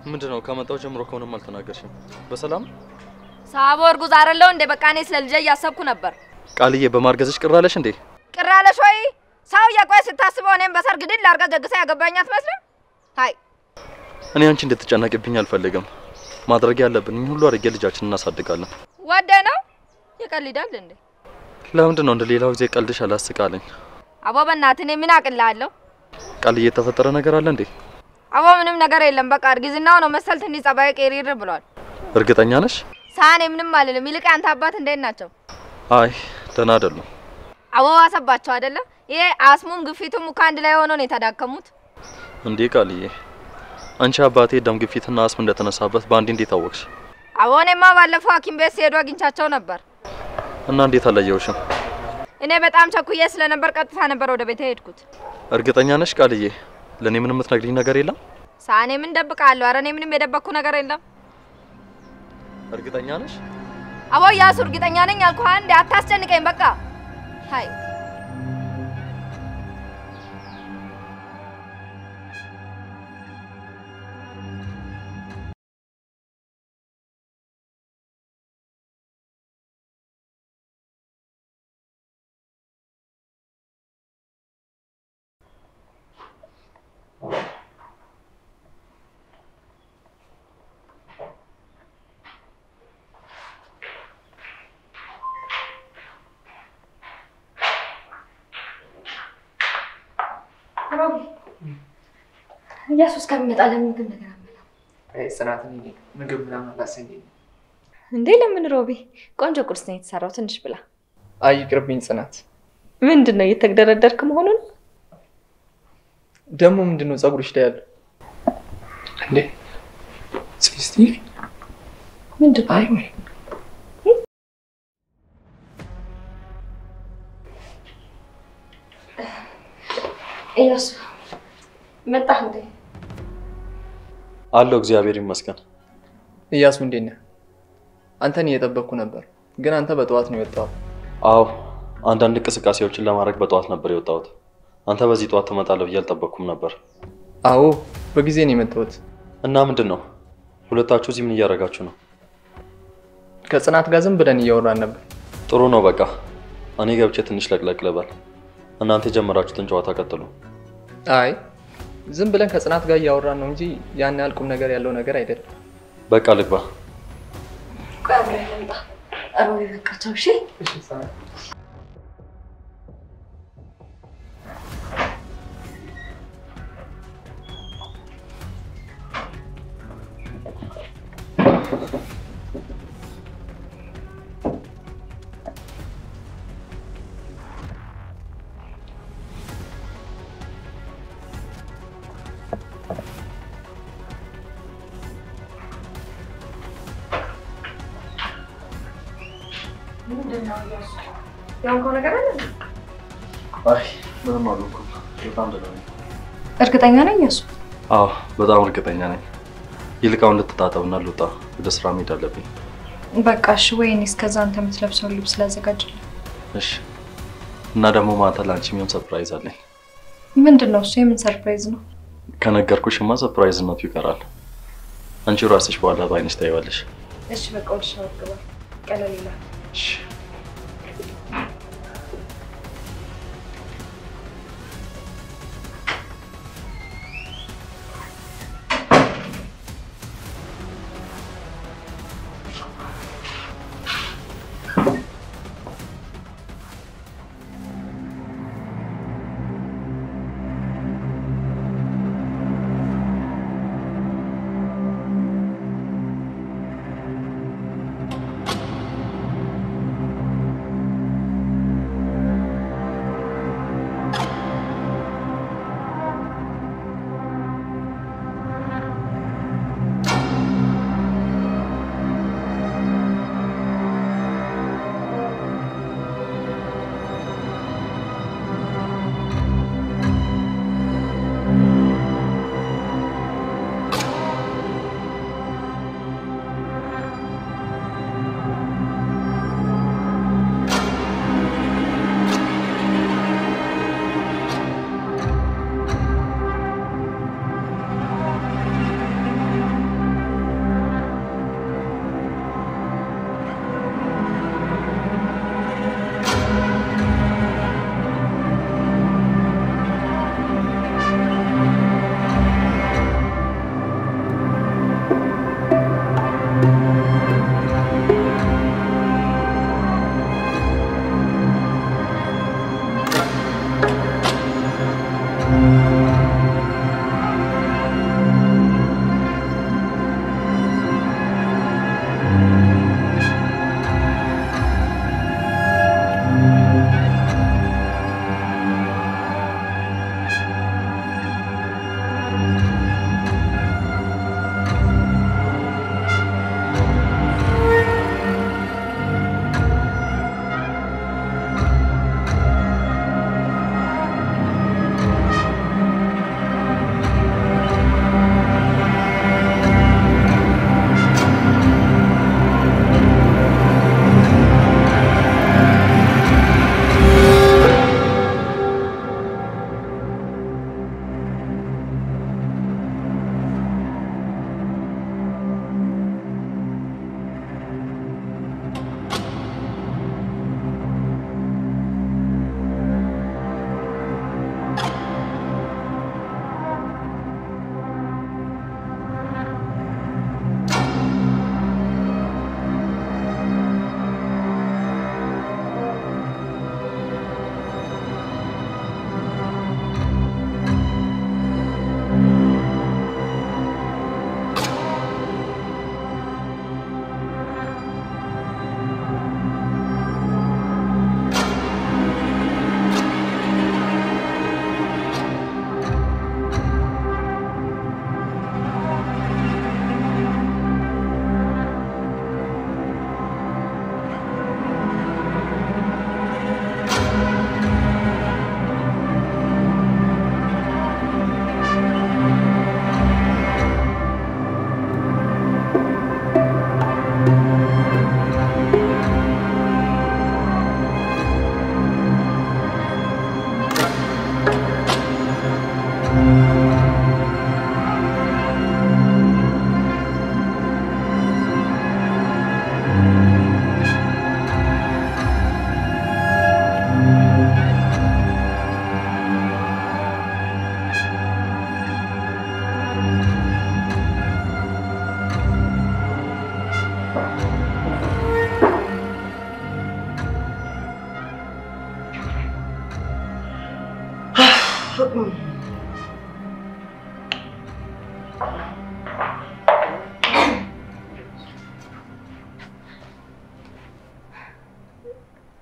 ምንድነው ከመጣው ጀምሮ ከሆነም አልተናገርሽም በሰላም ሳቦ እርጉዝ አይደለው እንደ በቃ እኔ ስለልጄ ያሰብኩ ነበር ቃልዬ በማርገዝሽ ቅራለሽ እንዴ ቅራለሽ ወይ ሳው ያቆይ ስታስበው እኔም በሰርግ ድል አርጋ ደግሳ ያገባኛት መስለም ሃይ እኔ አንቺ እንድትጨነቅብኝ አልፈልግም ማድረግ ያለብን ሁሉ አድርጌ ልጃችንን እናሳድጋለን ወደ ነው ይቀልዳል እንዴ ለምንድን ነው እንደ ሌላው ጊዜ ቀልድሽ አላስቃለኝ አቦ በእናትህ እኔ ምን አቅልላለሁ ቃልዬ የተፈጠረ ነገር አለ እንዴ አቦ ምንም ነገር የለም በቃ እርግዝናው ነው መሰል ትንሽ ጸባይ ቀሪር ብሏል እርግጠኛ ነሽ ሳኔ ምንም አልልም ይልቅ አንተ አባት እንዴት ናቸው አይ ደህና አይደሉም አቦ አሰባቸው አይደለ ይሄ አስሙም ግፊቱም ከአንድ ላይ ሆኖ ነው የተዳከሙት እንዴ ቃልዬ አንቺ አባቴ ደም ግፊትና አስም እንደተነሳበት ባንዲ እንዴት አወቅሽ አቦ እኔማ ባለፈው ሐኪም ቤት ሲሄዱ አግኝቻቸው ነበር እና እንዴት አላየውሽም እኔ በጣም ቸኩዬ ስለነበር ቀጥታ ነበር ወደ ቤት ሄድኩት እርግጠኛ ነሽ ቃልዬ ለኔ ምንም የምትነግሪኝ ነገር የለም ሳኔ ምን ደብቃለሁ አረ እኔ ምንም የደበቅኩ ነገር የለም እርግጠኛ ነሽ አቦ ያሱ እርግጠኛ ነኝ አልኩህ አንዴ አታስጨንቀኝ በቃ ሃይ ኢየሱስ ከመጣ ለምግብ ነገር አመጣ ጽናት ምግብ ምናምን አላሰኘኝ እንዴ ለምን ሮቢ ቆንጆ ቁርስ ነው የተሰራው ትንሽ ብላ አይ ይቅርብኝ ጽናት ምንድነው እየተገደረደርክ መሆኑ ነው ደሞ ምንድነው ጸጉርሽ ላይ ያለው እንዴ እስቲ ምንድነው አይ ወይ ኢየሱስ መጣ እንዴ አለው እግዚአብሔር ይመስገን ኢያሱ እንዴት ነህ አንተን እየጠበቅኩ ነበር ግን አንተ በጠዋት ነው የወጣው አዎ አንዳንድ እንቅስቃሴዎችን ለማድረግ በጠዋት ነበር የወጣሁት አንተ በዚህ ጠዋት ትመጣለህ ብዬ አልጠበቅኩም ነበር አዎ በጊዜ ነው የመጣሁት እና ምንድነው ሁለታችሁ እዚህ ምን እያደረጋችሁ ነው ከጽናት ጋር ዝም ብለን እያወራን ነበር ጥሩ ነው በቃ እኔ ገብቼ ትንሽ ለቅለቅ ልበል እናንተ የጀመራችሁትን ጨዋታ ቀጥሉ አይ ዝም ብለን ከጽናት ጋር እያወራን ነው እንጂ ያን ያህል ቁም ነገር ያለው ነገር አይደለም በቃ ልግባ ቆይ ለምጣ አሮይ በቃ ተው እሺ እሺ ጽናት ምንድነው ኢየሱስ ያንኮ ነገር አለ አይ ምንም አልሆንኩም በጣም ደህና ነኝ እርግጠኛ ነኝ ኢየሱስ አዎ በጣም እርግጠኛ ነኝ ይልቃውን ልትታጠብና ልውጣ ወደ ስራ መሄድ አለብኝ በቃ እሺ ወይኔ እስከዛ አንተ የምትለብሰው ልብስ ላዘጋጅልህ እሺ እና ደግሞ ማታ ላንቺ ምን ሰርፕራይዝ አለኝ ምንድነው እሱ የምን ሰርፕራይዝ ነው ከነገርኩሽማ ሰርፕራይዝነቱ ይቀራል አንቺ ራስሽ በኋላ ባይነሽ ታይዋለሽ እሺ በቃ ወደ ሻወር ግባ ቀለል ይላል እሺ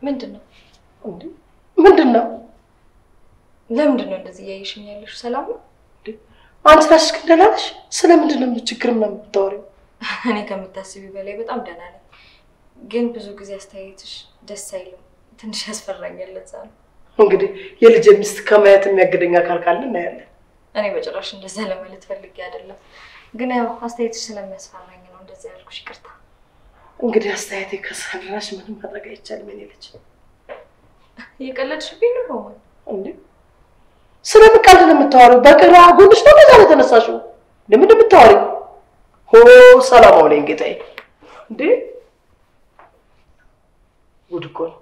ምንድነው እንዴ ምንድነው ለምንድነው እንደዚህ ያይሽኝ ያለሽ ሰላም ነው አንቺ ራስሽ እንደላልሽ ስለምንድነው ችግር ምናምን የምታወሪው እኔ ከምታስቢው በላይ በጣም ደህና ነኝ ግን ብዙ ጊዜ አስተያየትሽ ደስ አይልም ትንሽ ያስፈራኛል ለዛ ነው እንግዲህ የልጅ ሚስት ከማየት የሚያገደኝ አካል ካለ እናያለን እኔ በጭራሽ እንደዛ ለማለት ፈልጌ አይደለም ግን ያው አስተያየትሽ ስለሚያስፈራኝ ነው እንደዛ ያልኩሽ ይቅርታ እንግዲህ አስተያየቴ ከሰራሽ ምንም ማድረግ አይቻልም እኔ ልጅ የቀለድሽብኝ ነው እንዴ ስለምቀልድ ነው የምታወሪው በቅራ ጎንሽ ነው በዛ ላይ ተነሳሽው ለምን እንደምታወሪው ሆ ሰላም አለኝ ጌታዬ እንዴ ጉድ እኮ ነው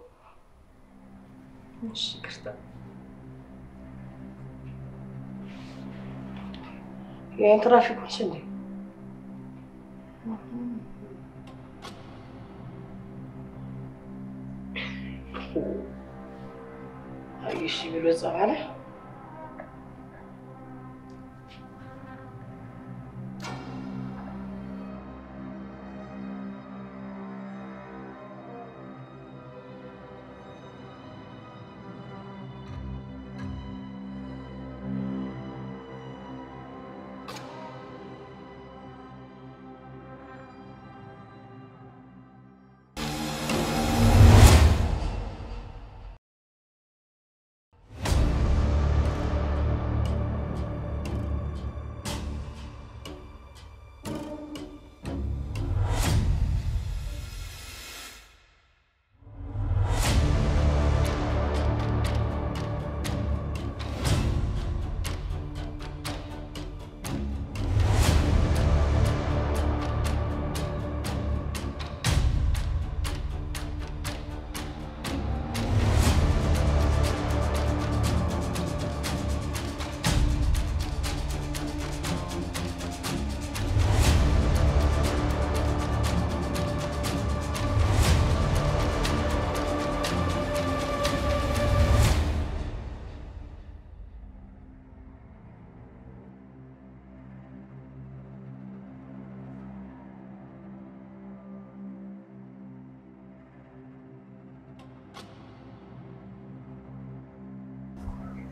እሺ ይቅርታ ይሄን ትራፊኮች እንዴ አይሽ ብሎ ጻባለ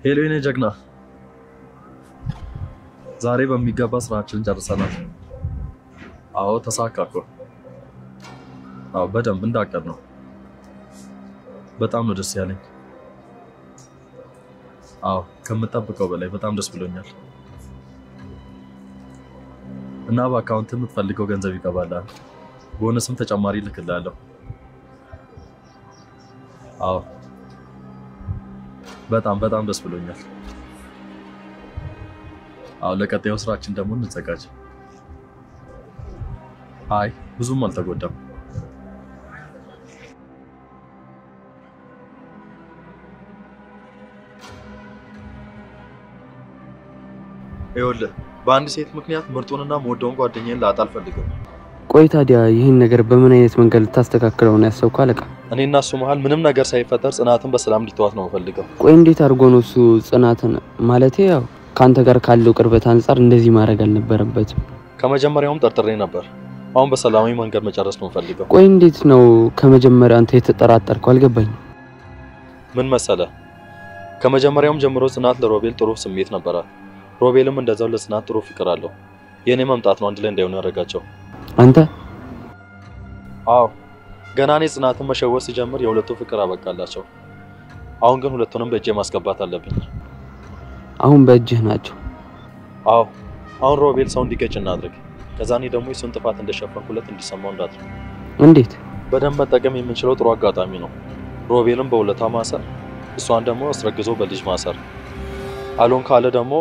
ሄሎ የኔ ጀግና ዛሬ በሚገባ ስራችንን ጨርሰናል አዎ ተሳካኩ አዎ በደንብ እንዳቀር ነው በጣም ነው ደስ ያለኝ አዎ ከምጠብቀው በላይ በጣም ደስ ብሎኛል እና በአካውንት የምትፈልገው ገንዘብ ይገባላል ቦነስም ተጨማሪ ልክላለሁ አዎ በጣም ደስ ብሎኛል አዎ ለቀጣዩ ስራችን ደግሞ እንዘጋጅ አይ ብዙም አልተጎዳም ይኸውልህ በአንድ ሴት ምክንያት ምርጡንና ሞደውን ጓደኛዬን ላጣ አልፈልግም ቆይ ታዲያ ይሄን ነገር በምን አይነት መንገድ ልታስተካክለው ነው ያሰብከው አለቃ እኔና እሱ መሃል ምንም ነገር ሳይፈጠር ጽናትን በሰላም እንዲተዋት ነው ፈልገው ቆይ እንዴት አድርጎ ነው እሱ ጽናትን ማለቴ ያው ካንተ ጋር ካለው ቅርበት አንፃር እንደዚህ ማድረግ አልነበረበትም ከመጀመሪያውም ጠርጥሬ ነበር አሁን በሰላማዊ መንገድ መጨረስ ነው ፈልገው ቆይ እንዴት ነው ከመጀመሪያ አንተ የተጠራጠርከው አልገባኝም ምን መሰለ ከመጀመሪያውም ጀምሮ ጽናት ለሮቤል ጥሩ ስሜት ነበራት ሮቤልም እንደዛው ለጽናት ጥሩ ፍቅር አለው የኔ መምጣት ነው አንድ ላይ እንዳይሆኑ ያደረጋቸው አንተ አዎ ገና እኔ ጽናትን መሸወስ ሲጀምር የሁለቱ ፍቅር አበቃላቸው አሁን ግን ሁለቱንም በእጄ ማስገባት አለብኝ አሁን በእጅህ ናቸው አዎ አሁን ሮቤል ሰው እንዲገጭ እናድርግ ከዛኔ ደግሞ የሱን ጥፋት እንደሸፈንኩለት እንዲሰማው እንዳድርግ እንዴት በደንብ መጠቀም የምንችለው ጥሩ አጋጣሚ ነው ሮቤልን በሁለታ ማሰር እሷን ደግሞ አስረግዞ በልጅ ማሰር አሎን ካለ ደግሞ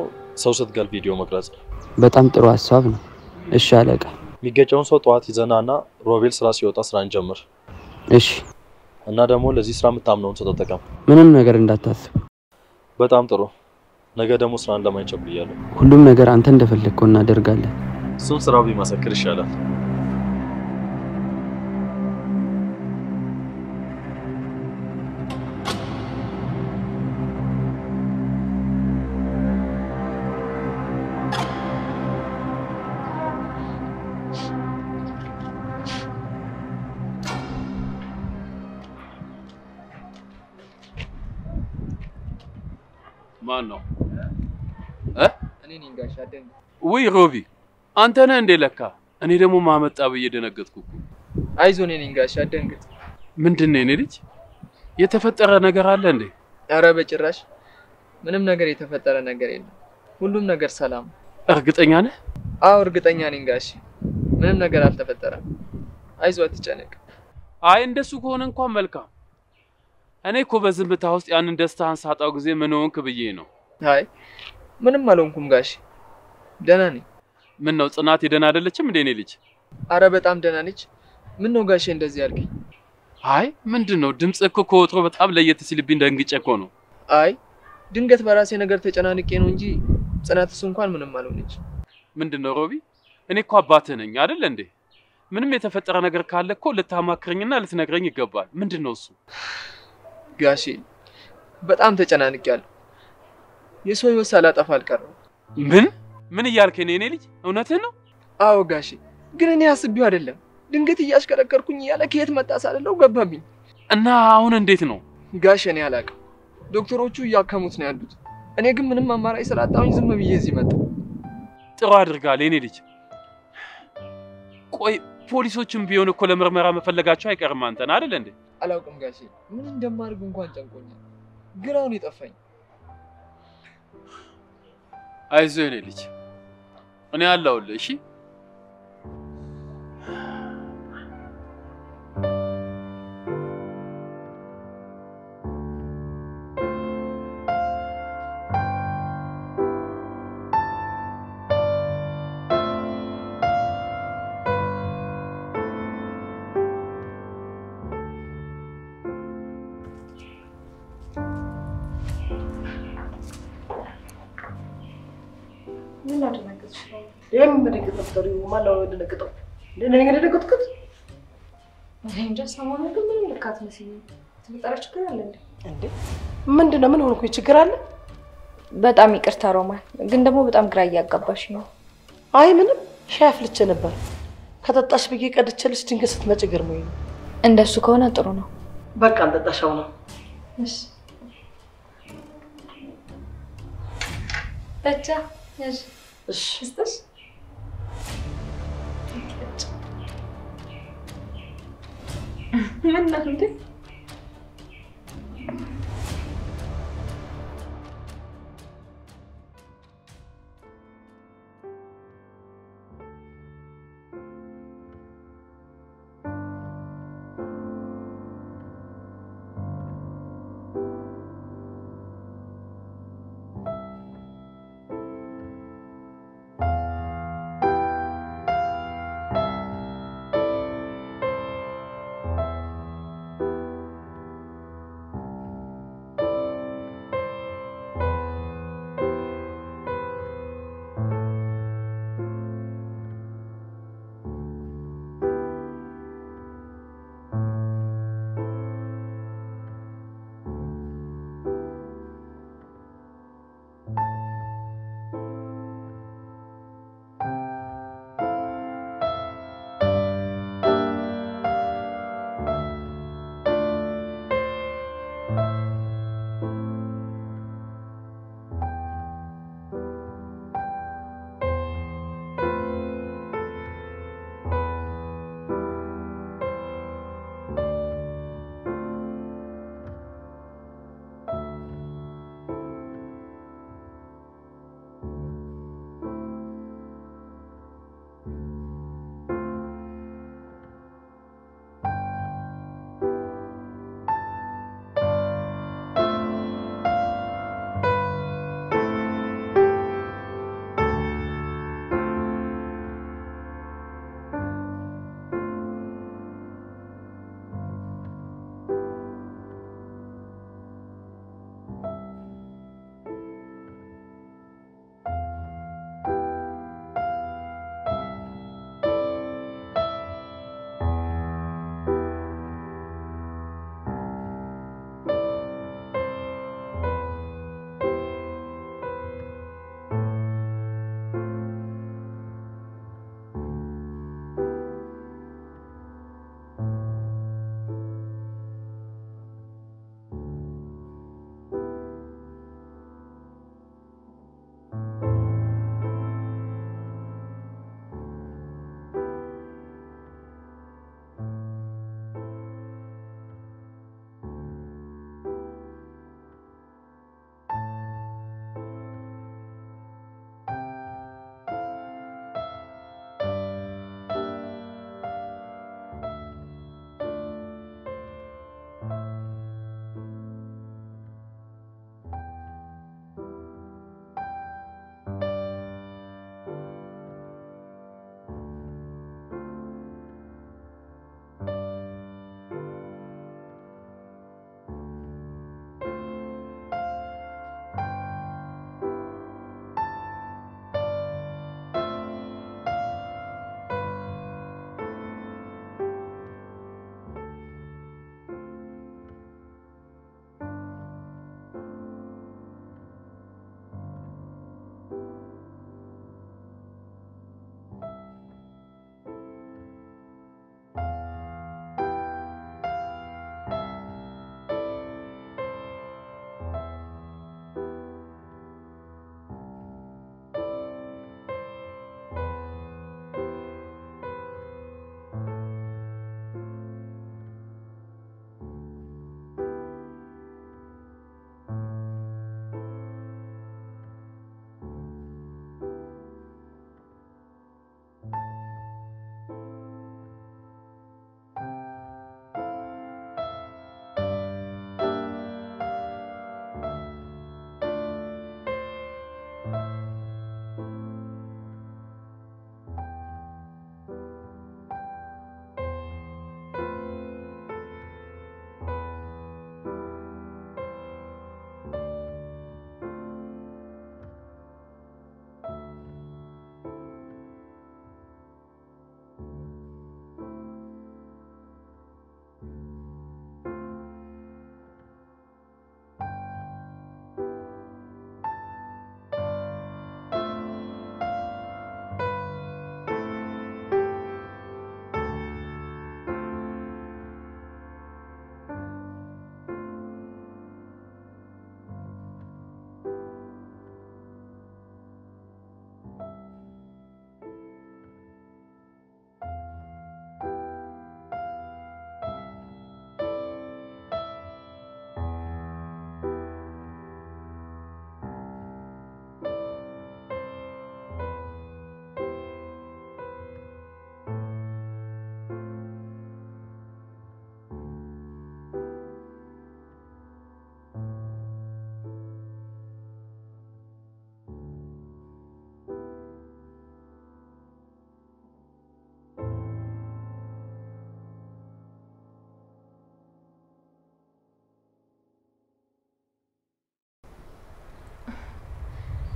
ሰው ስትገል ቪዲዮ መቅረጽ በጣም ጥሩ ሐሳብ ነው እሺ አለቃ የሚገጨውን ሰው ጧት ይዘናና ሮቤል ስራ ሲወጣ ስራን ጀምር እሺ እና ደግሞ ለዚህ ስራ የምታምነውን ሰው ተጠቀም ምንም ነገር እንዳታስብ በጣም ጥሩ ነገ ደግሞ ስራን ለማይቸኩ ይያለው ሁሉም ነገር አንተ እንደፈለግከው እናደርጋለን እሱን ስራው ቢመሰክር ይሻላል ማን ነው? እኔ ነኝ ጋሽ አደንግጥ። ውይ ሮቢ አንተ ነህ እንዴ ለካ? እኔ ደግሞ ማመጣ ብዬ ደነገጥኩ እኮ። አይዞህ እኔ ነኝ ጋሽ አደንግጥ። ምንድነው የኔ ልጅ? የተፈጠረ ነገር አለ እንዴ? ኧረ በጭራሽ ምንም ነገር የተፈጠረ ነገር የለም። ሁሉም ነገር ሰላም። እርግጠኛ ነህ? አዎ እርግጠኛ ነኝ ጋሽ። ምንም ነገር አልተፈጠረም። አይዞህ አትጨነቅ። አይ እንደሱ ከሆነ እንኳን መልካም። እኔ እኮ በዝምታ ውስጥ ያንን ደስታህን ሳጣው ጊዜ ምን ሆንክ ብዬ ነው። አይ ምንም አልሆንኩም ጋሽ፣ ደህና ነኝ። ምን ነው ጽናት ደህና አይደለችም እንዴ? እኔ ልጅ አረ በጣም ደህና ነች። ምን ነው ጋሼ እንደዚህ ያልከኝ? አይ ምንድነው ድምጽህ እኮ ከወትሮ በጣም ለየት ሲልብኝ ደንግጬ እኮ ነው። አይ ድንገት በራሴ ነገር ተጨናንቄ ነው እንጂ ጽናትስ እንኳን ምንም አልሆነች። ምንድነው ሮቢ? እኔ እኮ አባትህ ነኝ አይደል እንዴ? ምንም የተፈጠረ ነገር ካለ እኮ ልታማክረኝና ልትነግረኝ ይገባል። ምንድነው እሱ? ጋሼ በጣም ተጨናንቄያለሁ። የሰው ህይወት ሳላጠፋ አልቀረም። ምን እያልከኝ ነው የኔ ልጅ? እውነትህን ነው? አዎ ጋሼ፣ ግን እኔ አስቤው አይደለም። ድንገት እያሽከረከርኩኝ እያለ ከየት መጣ ሳልለው ገባብኝ። እና አሁን እንዴት ነው? ጋሼ እኔ አላውቅም። ዶክተሮቹ እያከሙት ነው ያሉት። እኔ ግን ምንም አማራጭ ስላጣሁኝ ዝም ብዬ እዚህ መጣሁ። ጥሩ አድርጋል የኔ ልጅ። ቆይ ፖሊሶችም ቢሆን እኮ ለምርመራ መፈለጋቸው አይቀርም አንተን አይደል እንዴ? አላውቅም ጋሼ፣ ምን እንደማድርግ እንኳን ጨንቆኛል። ግራውን የጠፋኝ። አይዞህ የኔ ልጅ እኔ አለሁልህ። እሺ ምን አደረገች? የምደነግጠው ተሪው ማለው ደነግጠው እኔ ደነግጥኩት። እኔ እንጃ ሰሞኑን ግን ምንም ልክ አትመስይም። ተፈጠረ ችግር አለ እንዴ? ምንድነው? ምን ሆንኩ? ችግር አለ? በጣም ይቅርታ ሮማን፣ ግን ደግሞ በጣም ግራ እያጋባሽ ነው። አይ ምንም ሻይ አፍልቼ ነበር። ከጠጣሽ ብዬ ቀድቼልሽ ድንገት ስትመጪ ገርሞኝ ነው። እንደሱ ከሆነ ጥሩ ነው። በቃ እንጠጣሻው ነው። እሺ በቃ እሺ እሺ ምን ነው እንዴ?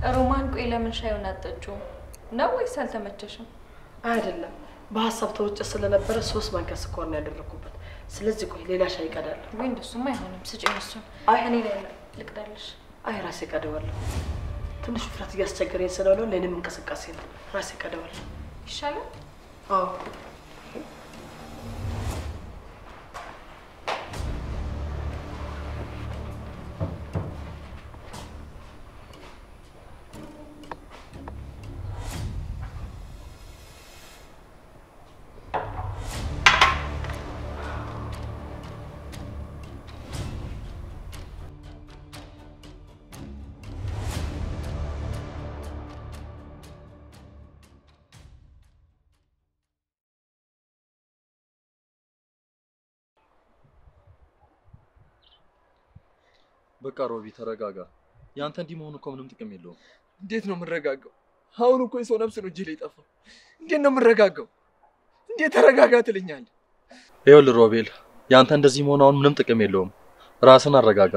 ሮማን ቆይ ለምን ሻዩን አጠጪው ነው ወይስ አልተመቸሽም? አይደለም በሐሳብ ተወጭ ስለነበረ 3 ማንኪያ ስኳር ነው ያደረኩበት። ስለዚህ ቆይ ሌላ ሻይ ቀዳለሁ። ወይ እንደሱማ አይሆንም። ስጪኝ እሱን። እኔ ላይ ልቅዳለሽ። አይ ራሴ ቀደዋለሁ። ትንሽ ፍራት እያስቸገረኝ ስለሆነ ለኔም እንቅስቃሴ ነው። ራሴ ቀደዋለሁ። ይሻላል? አዎ በቃ ሮቢ ተረጋጋ። ያንተ እንዲህ መሆኑ እኮ ምንም ጥቅም የለውም። እንዴት ነው የምረጋጋው? አሁን እኮ የሰው ነፍስ ነው እጄ ላይ ጠፋው። እንዴት ነው የምረጋጋው? እንዴት ተረጋጋ ትለኛለህ? ይኸውልህ ሮቤል፣ ያንተ እንደዚህ መሆኑ አሁን ምንም ጥቅም የለውም። ራስን አረጋጋ።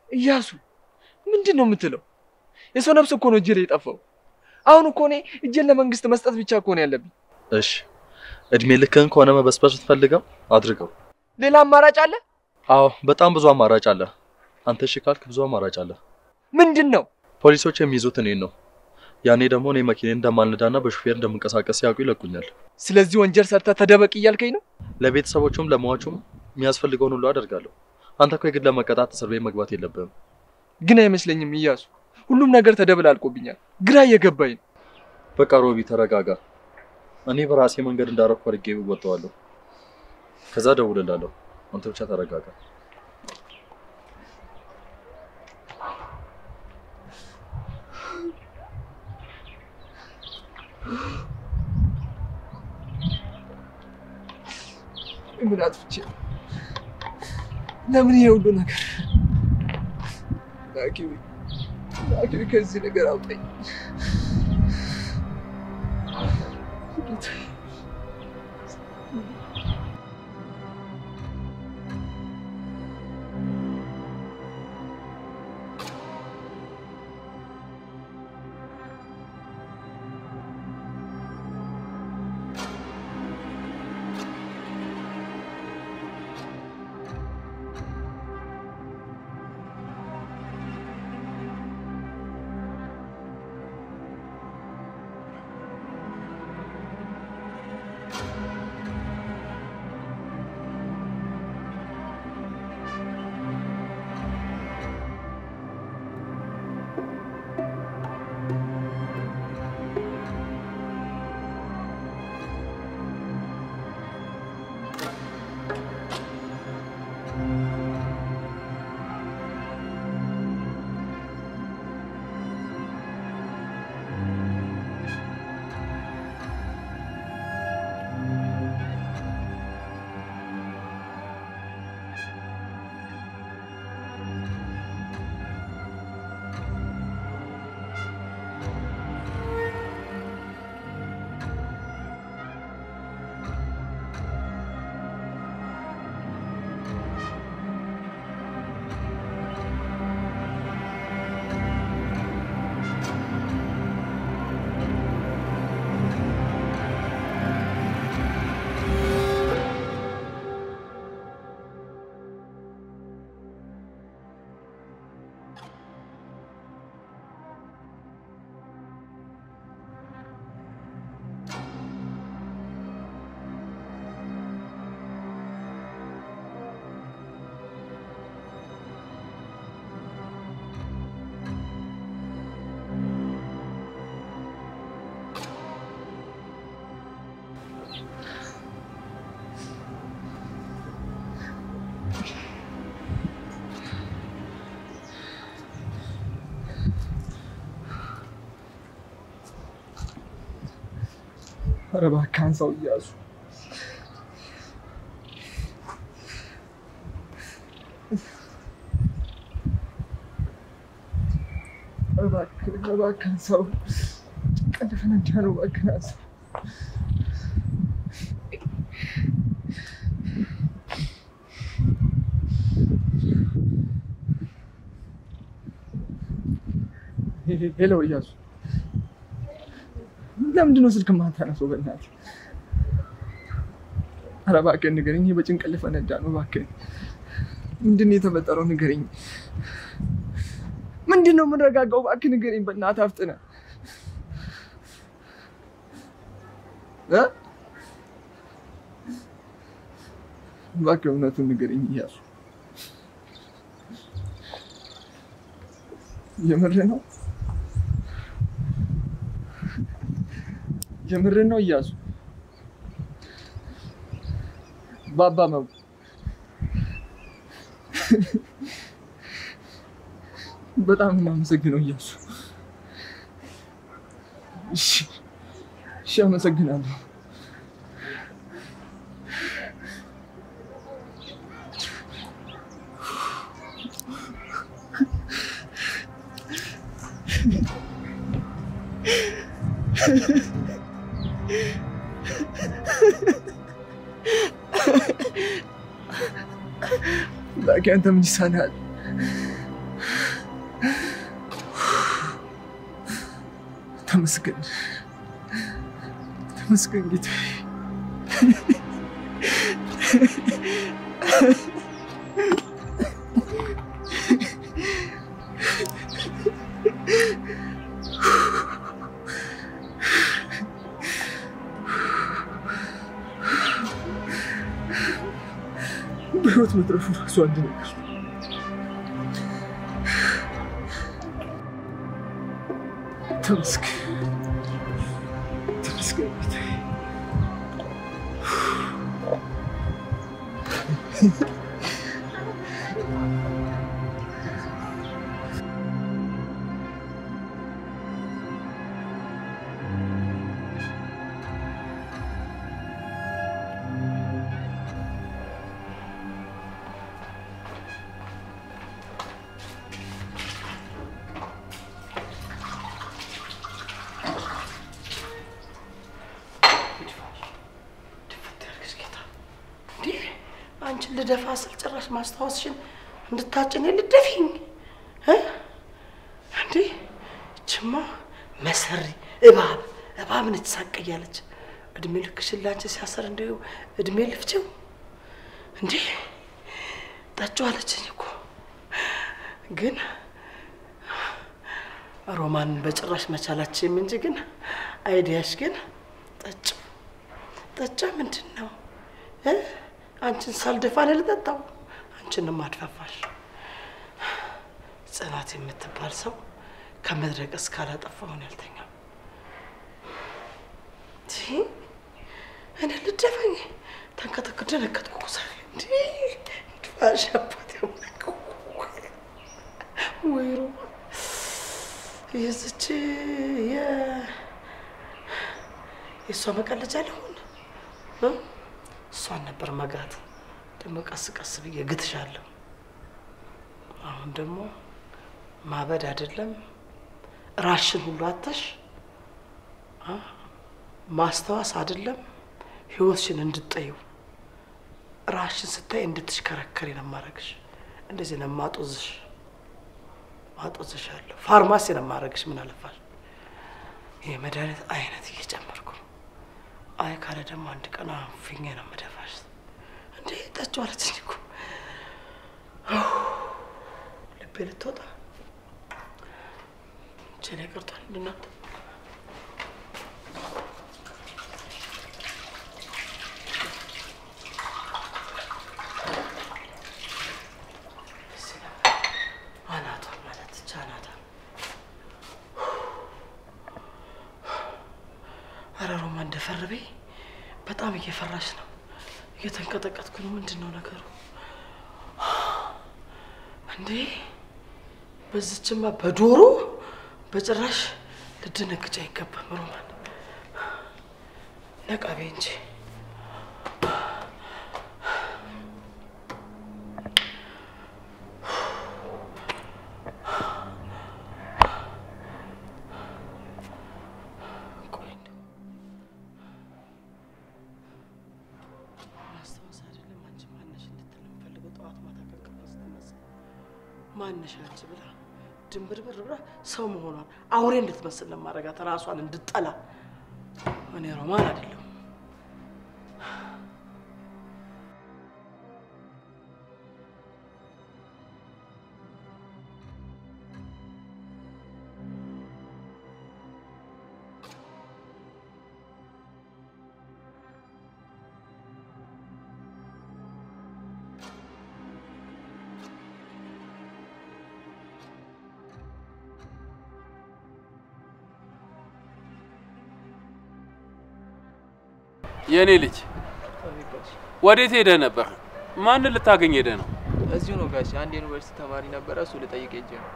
እያሱ ምንድን ነው የምትለው? የሰው ነፍስ እኮ ነው እጄ ላይ ጠፋው። አሁን እኮ እኔ እጄን ለመንግስት መስጠት ብቻ እኮ ነው ያለብኝ። እሺ እድሜ ልክህን ከሆነ መበስበስ ትፈልገው አድርገው። ሌላ አማራጭ አለ? አዎ በጣም ብዙ አማራጭ አለ። አንተ እሺ ካልክ ብዙ አማራጭ አለ። ምንድን ነው? ፖሊሶች የሚይዙት እኔን ነው። ያኔ ደግሞ እኔ መኪናዬን እንደማልነዳና በሹፌር እንደምንቀሳቀስ ሲያውቁ ይለቁኛል። ስለዚህ ወንጀል ሰርተህ ተደበቅ እያልከኝ ነው? ለቤተሰቦቹም ለሟቹም የሚያስፈልገውን ሁሉ አደርጋለሁ። አንተ እኮ የግድ ለመቀጣት እስር ቤት መግባት የለብህም። ግን አይመስለኝም እያሱ፣ ሁሉም ነገር ተደብላልቆብኛል። ግራ እየገባኝ ነው። በቃ ሮቢ ተረጋጋ። እኔ በራሴ መንገድ እንዳረኩ አድርጌ እወጣዋለሁ። ከዛ ደውልልሃለሁ። አንተ ብቻ ተረጋጋ። ምን አጥፍቼ? ለምን ይሄ ሁሉ ነገር? ላኪ ከዚህ ነገር አውጣኝ። ኧረ እባክህ አንሳው እያሱ። እባክህ አንሳው። ቀልፈን እንዳለው እባክህ አንሳው። ሄሎ እያሱ ለምንድን ነው ስልክ የማታነሳው? በእናትህ ኧረ እባክህ ንገረኝ። በጭንቀት ልፈነዳ ነው። እባክህ ምንድን ነው የተፈጠረው? ንገረኝ። ምንድን ነው የምንረጋጋው? እባክህ ንገረኝ። በእናትህ አፍጥነህ እባክህ እውነቱን ንገረኝ እያሱ። የምርህ ነው? የምርህ ነው እያሱ? ባባ ነው በጣም የማመሰግነው እያሱ። እሺ አመሰግናለሁ። لكن أنت من السنة تمسكن جيتي بحوت مترفو راسو عند ነገር تمسكن جيتي አንቺ ለደፋስል ጭራሽ ማስተዋወስሽን እንድታጭኔ ልደፊኝ እንዴ? ችማ መሰሪ እባብ ነች ሳቀያለች። እድሜ ልክሽን ላንቺ ሲያሰር እንደው እድሜ ልፍቼው እንዴ ጠጪው አለችኝ እኮ። ግን ሮማን በጭራሽ መቻላችም እንጂ ግን አይዲያሽ ግን ጠጫ ምንድን ነው? አንቺን ሳልደፋ ልጠጣው አንቺንም አድፋፋሽ። ጽናት የምትባል ሰው ከመድረቅ እስካላጠፋው ነው ያልተኛው። እኔ ልደፋኝ ተንከተከደ ነከትኩ ዛሬ እንዴ ድፋሽ አባቴ ወይሮ የዝች የሷ መቀለጃ ለሆነ እሷን ነበር መጋት። ደግሞ ቀስ ብዬ ግትሻለሁ። አሁን ደግሞ ማበድ አይደለም ራሽን ሁሉ አተሽ ማስተዋስ አይደለም ህይወትሽን እንድትጠዩ ራሽን ስታይ እንድትሽከረከሪ ነው ማረግሽ። እንደዚህ ነው ማጦዝሻለሁ። ፋርማሲ ነው ማረግሽ። ምን አለፋሽ የመድኃኒት አይነት እየጨመርኩ አይ ካለ ደግሞ አንድ ቀን አፍኜ ነው መደፋሽ። እንዴ ጠጪው አለችኝ እኮ ልቤ ልትወጣ ቸኔ ቀርቷል። እናንተ አናቷ ማለት ቻናታ አራሮማ እንደፈርቤ በጣም እየፈራሽ ነው። እየተንቀጠቀጥኩ ነው። ምንድነው ነገሩ እንዴ? በዚህማ በዶሮ በጭራሽ ልትነግጭ አይገባም። ሮማን ነቃቤ እንጂ ማነሻች ብላ ድንብርብር ብላ ሰው መሆኗን አውሬ እንድትመስል ለማረጋት ራሷን እንድጠላ እኔ ሮማን አይደለም የኔ ልጅ ወዴት ሄደ ነበር? ማን ልታገኝ ሄደ ነው? እዚሁ ነው ጋሽ። አንድ ዩኒቨርሲቲ ተማሪ ነበር፣ እሱ ልጠይቅ ሄጄ ነው።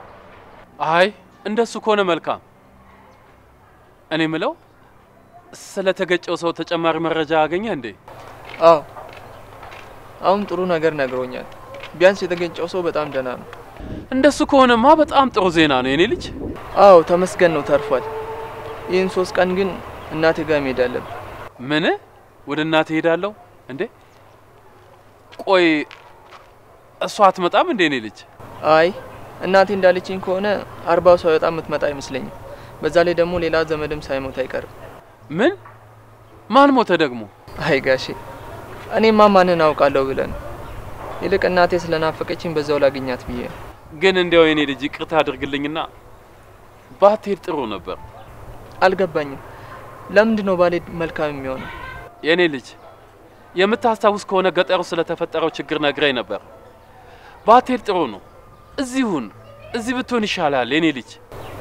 አይ እንደሱ ከሆነ መልካም። እኔ ምለው ስለተገጨው ሰው ተጨማሪ መረጃ አገኘ እንዴ? አዎ አሁን ጥሩ ነገር ነግሮኛል። ቢያንስ የተገጨው ሰው በጣም ደህና ነው። እንደሱ ከሆነማ በጣም ጥሩ ዜና ነው የኔ ልጅ። አዎ ተመስገን ነው፣ ተርፏል። ይህን 3 ቀን ግን እናቴ ጋር መሄድ አለብኝ። ምን? ወደ እናቴ ሄዳለሁ እንዴ? ቆይ እሷ አትመጣም እንዴ የኔ ልጅ? አይ እናቴ እንዳለችኝ ከሆነ 40 ሰው በጣም የምትመጣ አይመስለኝም። በዛ ላይ ደግሞ ሌላ ዘመድም ሳይሞት አይቀርም። ምን? ማን ሞተ ደግሞ? አይ ጋሼ እኔማ ማንን አውቃለሁ ብለን ይልቅ እናቴ ስለናፈቀችኝ በዛው ላገኛት ብዬ። ግን እንዲያው የኔ ልጅ ይቅርታ አድርግልኝና ባትሄድ ጥሩ ነበር። አልገባኝም። ለምንድን ነው ባልሄድ መልካም የሚሆነው? የኔ ልጅ የምታስታውስ ከሆነ ገጠሩ ስለተፈጠረው ችግር ነግረኝ ነበር። ባትሄድ ጥሩ ነው። እዚህ ብትሆን ይሻላል የኔ ልጅ።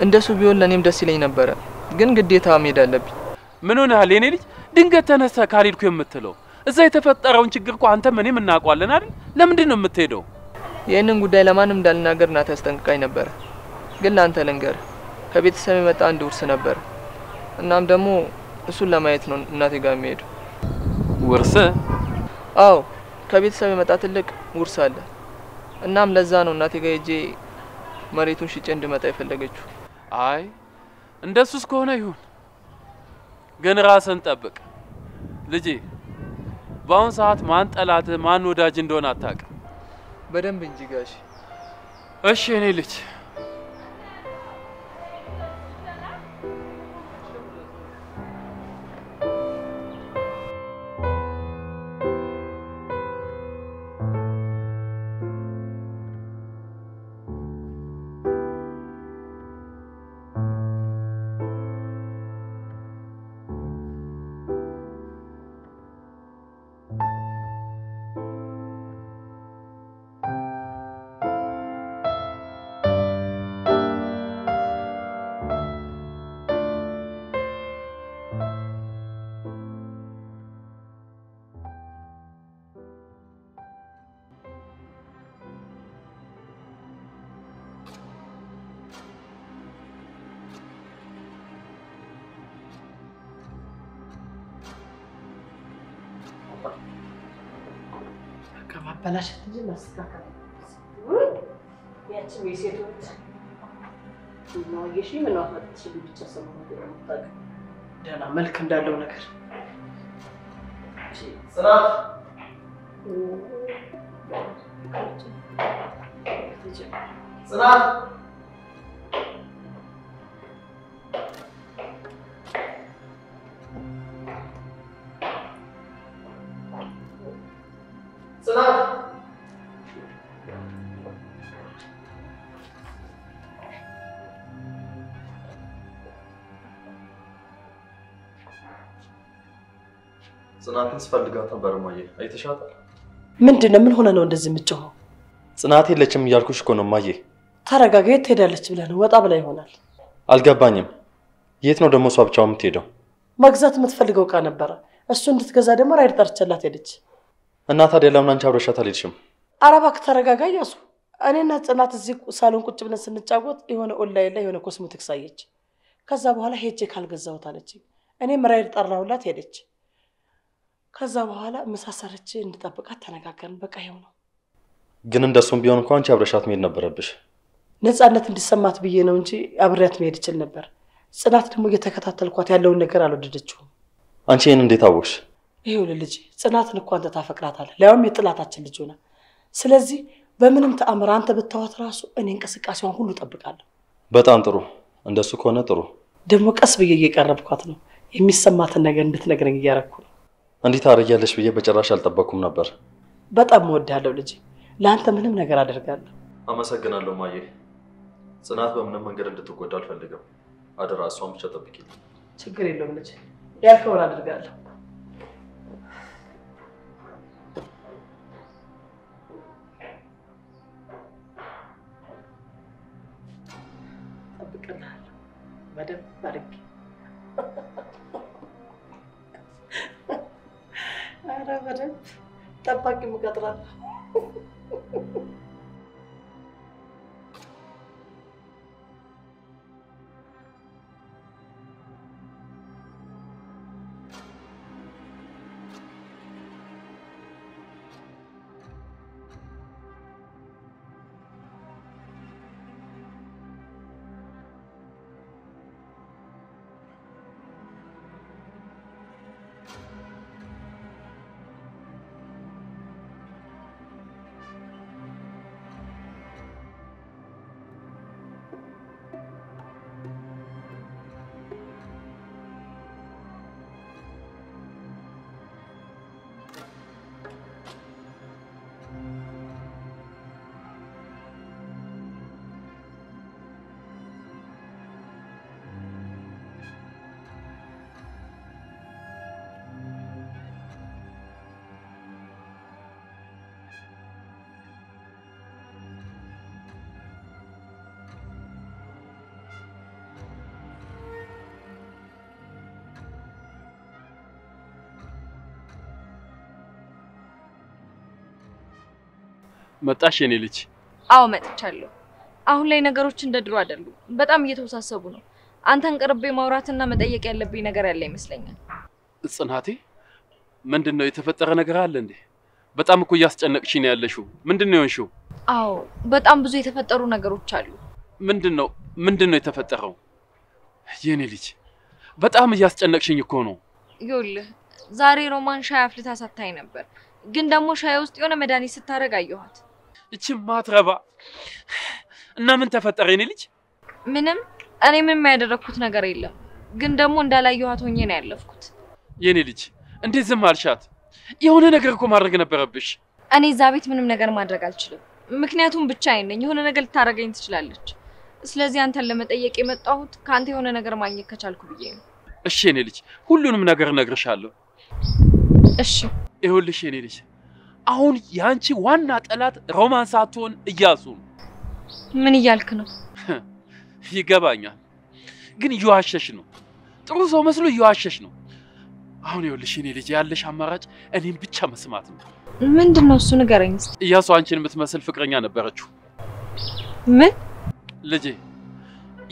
እንደሱ ቢሆን ለኔም ደስ ይለኝ ነበር፣ ግን ግዴታ መሄድ አለብኝ። ምን ሆነሃል የኔ ልጅ? ድንገት ተነስተህ ካልሄድኩ የምትለው? እዛ የተፈጠረውን ችግር እኮ አንተም እኔም እናውቀዋለን አይደል? ለምንድን ነው የምትሄደው? ይህንን ጉዳይ ለማንም እንዳልናገር እናቴ አስጠንቅቃኝ ነበር። ግን ለአንተ ልንገርህ፣ ከቤተሰብ የመጣ አንድ ውርስ ነበር። እናም ደግሞ እሱን ለማየት ነው እናቴ ጋር የሚሄደው። ውርስ? አዎ ከቤተሰብ የመጣ ትልቅ ውርስ አለ። እናም ለዛ ነው እናቴ ጋር ሄጄ መሬቱን ሽጬ እንድመጣ የፈለገችው። አይ እንደሱስ ከሆነ ይሁን፣ ግን ራስን ጠብቅ ልጄ። በአሁን ሰዓት ማን ጠላት ማን ወዳጅ እንደሆነ አታውቅም። በደንብ እንጂ ጋሽ። እሺ እኔ ልጅ ከማበላሸት እንጂ ማስተካከል ያቺ የሴቶች ነው ይሽ ምን አፈጥሽ ብቻ ሰሞኑን ተጣጣ ደህና መልክ እንዳለው ነገር ጽናት ጽናት ጽናትን ስፈልጋት ነበር ማየ። አይተሻታል? ምንድነው? ምን ሆነ ነው እንደዚህ የምትጮኸው? ጽናት የለችም እያልኩሽ እኮ ነው ማየ። ተረጋጋ። የት ሄዳለች ብለህ ነው? ወጣ ብላ ይሆናል። አልገባኝም። የት ነው ደግሞ እሷ ብቻዋን የምትሄደው? መግዛት የምትፈልገው ዕቃ ነበረ። እሱ እንድትገዛ ደግሞ ራይድ ጠርቼላት ሄደች። እና ታዲያ ለምን አንቺ አብረሻት አልሄድሽም? ኧረ እባክህ ተረጋጋ እያሱ። እኔና ጽናት እዚህ ሳሎን ቁጭ ብለን ስንጫወት የሆነ ኦንላይን ላይ የሆነ ኮስሞቲክስ አየች። ከዛ በኋላ ሄጄ ካልገዛሁት አለችኝ። እኔም ራይድ ጠራሁላት ሄደች። ከዛ በኋላ መሳሰረች እንድጠብቃት ተነጋገርን። በቃ ይሄው ነው። ግን እንደሱም ቢሆን እንኳን አንቺ አብረሻት መሄድ ነበረብሽ። ነፃነት እንዲሰማት ብዬ ነው እንጂ አብሬያት መሄድ ይችል ነበር። ጽናት ደግሞ እየተከታተልኳት ያለውን ነገር አልወደደችውም። አንቺ ይሄን እንዴት አወቅሽ? ይሄው ልጅ ጽናትን እኮ አንተ ታፈቅራታለህ፣ ለያውም የጥላታችን ልጅ ሆነ። ስለዚህ በምንም ተአምር አንተ ብታዋት ራሱ እኔ እንቅስቃሴዋን ሁሉ ጠብቃለሁ። በጣም ጥሩ እንደሱ ከሆነ ጥሩ ደግሞ ቀስ ብዬ እየቀረብኳት ነው የሚሰማትን ነገር እንድትነግረኝ እያረኩ ነው እንዴት አረጋለሽ ብዬ በጭራሽ አልጠበቅኩም ነበር በጣም እወድሃለሁ ልጅ ለአንተ ምንም ነገር አደርጋለሁ አመሰግናለሁ ማዬ ጽናት በምንም መንገድ እንድትጎዳ አልፈልግም አደራ እሷን ብቻ ጠብቂልኝ ችግር የለውም ልጅ ያልከውን አደርጋለሁ ጠብቅልሃለሁ በደንብ አድርጌ ኧረ በደንብ ጠባቂ እቀጥራለሁ መጣሽ የኔ ልጅ አዎ መጥቻለሁ አሁን ላይ ነገሮች እንደ ድሮ አይደሉም በጣም እየተወሳሰቡ ነው አንተን ቀርቤ ማውራትና መጠየቅ ያለብኝ ነገር ያለ ይመስለኛል ጽናቴ ምንድነው የተፈጠረ ነገር አለ እንዴ በጣም እኮ ያስጨነቅሽኝ ነው ያለሽው ምንድነው የሆንሽው አዎ በጣም ብዙ የተፈጠሩ ነገሮች አሉ ምንድነው የተፈጠረው የኔ ልጅ በጣም ያስጨነቅሽኝ እኮ ነው ይኸውልህ ዛሬ ሮማን ሻይ አፍልታ ሰጥታኝ ነበር ግን ደግሞ ሻይ ውስጥ የሆነ መድኃኒት ስታረግ አየኋት እቺ ማትረባ እና ምን ተፈጠረ የኔ ልጅ ምንም እኔ ምንም ያደረኩት ነገር የለም ግን ደግሞ እንዳላየኋት ሆኜ ነው ያለፍኩት የኔ ልጅ እንዴት ዝም አልሻት የሆነ ነገር እኮ ማድረግ ነበረብሽ እኔ እዛ ቤት ምንም ነገር ማድረግ አልችልም ምክንያቱም ብቻዬን ነኝ የሆነ ነገር ልታረገኝ ትችላለች ስለዚህ አንተን ለመጠየቅ የመጣሁት ካንተ የሆነ ነገር ማግኘት ከቻልኩ ብዬ ነው እሺ የኔ ልጅ ሁሉንም ነገር እነግርሻለሁ እሺ ይኸውልሽ የኔ ልጅ አሁን ያንቺ ዋና ጠላት ሮማን ሳትሆን እያሱ ምን እያልክ ነው ይገባኛል ግን እየዋሸሽ ነው ጥሩ ሰው መስሎ እየዋሸሽ ነው አሁን ይኸውልሽ የኔ ልጅ ያለሽ አማራጭ እኔን ብቻ መስማት ነው ምንድነው እሱ ንገረኝ እስቲ እያሱ አንቺን የምትመስል ፍቅረኛ ነበረችው ምን ልጄ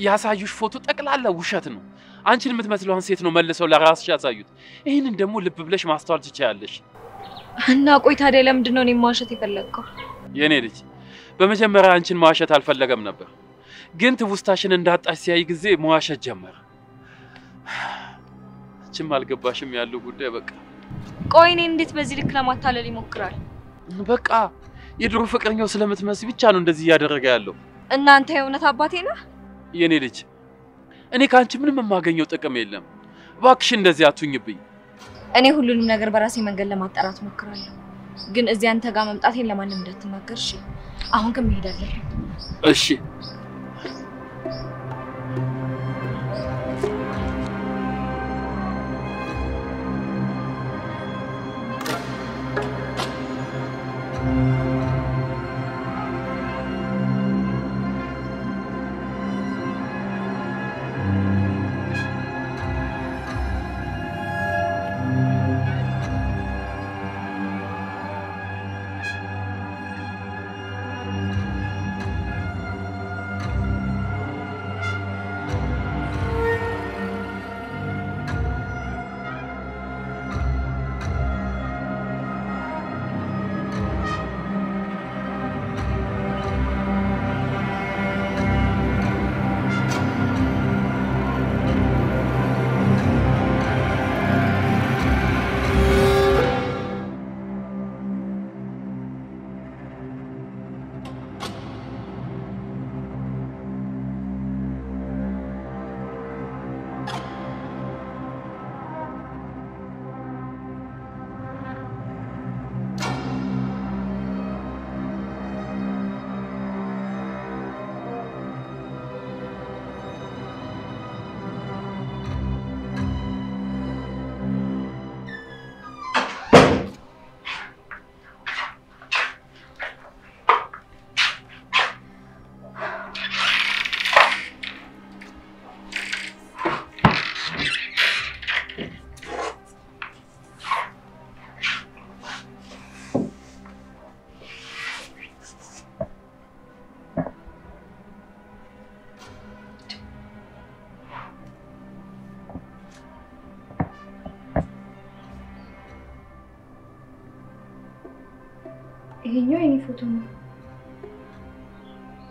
ያሳዩሽ ፎቶ ጠቅላላ ውሸት ነው አንቺን የምትመስለውን ሴት ነው መልሰው ለራስሽ ያሳዩት ይሄንን ደግሞ ልብ ብለሽ ማስተዋል ትችያለሽ እና ቆይ ታዲያ ለምንድነው እኔ ማዋሸት የፈለግከው የኔ ልጅ በመጀመሪያ አንቺን ማዋሸት አልፈለገም ነበር ግን ትውስታሽን እንዳጣሽ ሲያይ ጊዜ ማዋሸት ጀመረ አንቺም አልገባሽም ያለው ጉዳይ በቃ ቆይ እኔ እንዴት በዚህ ልክ ለማታለል ይሞክራል በቃ የድሮ ፍቅረኛው ስለምትመስል ብቻ ነው እንደዚህ ያደረገ ያለው እናንተ የእውነት አባቴ ነህ የኔ ልጅ እኔ ካንቺ ምንም የማገኘው ጥቅም የለም እባክሽ እንደዚህ አትሁኝብኝ እኔ ሁሉንም ነገር በራሴ መንገድ ለማጣራት ሞክራለሁ ግን እዚህ አንተ ጋር መምጣቴን ለማንም እንዳትናገር እሺ አሁን ግን መሄድ አለብኝ እሺ ይሄኛው የኔ ፎቶ ነው።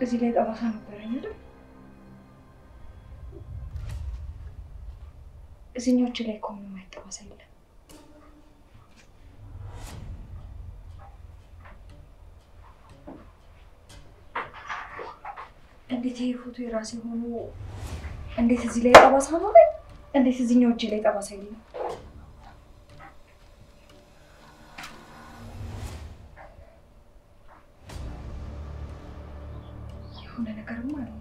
እዚህ ላይ ጠባሳ ነበረኝ አይደል? እዚህኞቹ ላይ ቆም የማይጠባሳ የለም። እንዴት ይሄ ፎቶ የራሴ ሆኖ እንዴት እዚህ ላይ ጠባሳ ነው? እንዴት እዚህኞቹ ላይ ጠባሳ የለም? የሆነ ነገርም አለ።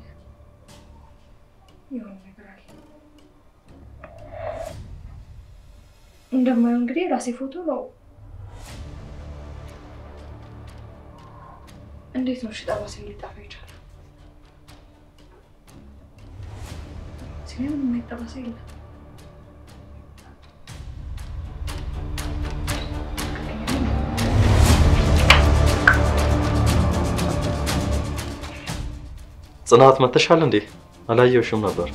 የሆነ ነገር አለ። እንደማየው እንግዲህ ራሴ ፎቶ ነው። እንዴት ነው ጠባሳ ሊጠፋ ይችላል? ምንም የማይጠባሳ የለም። ጽናት መተሻል እንዴ? አላየሁሽም ነበር።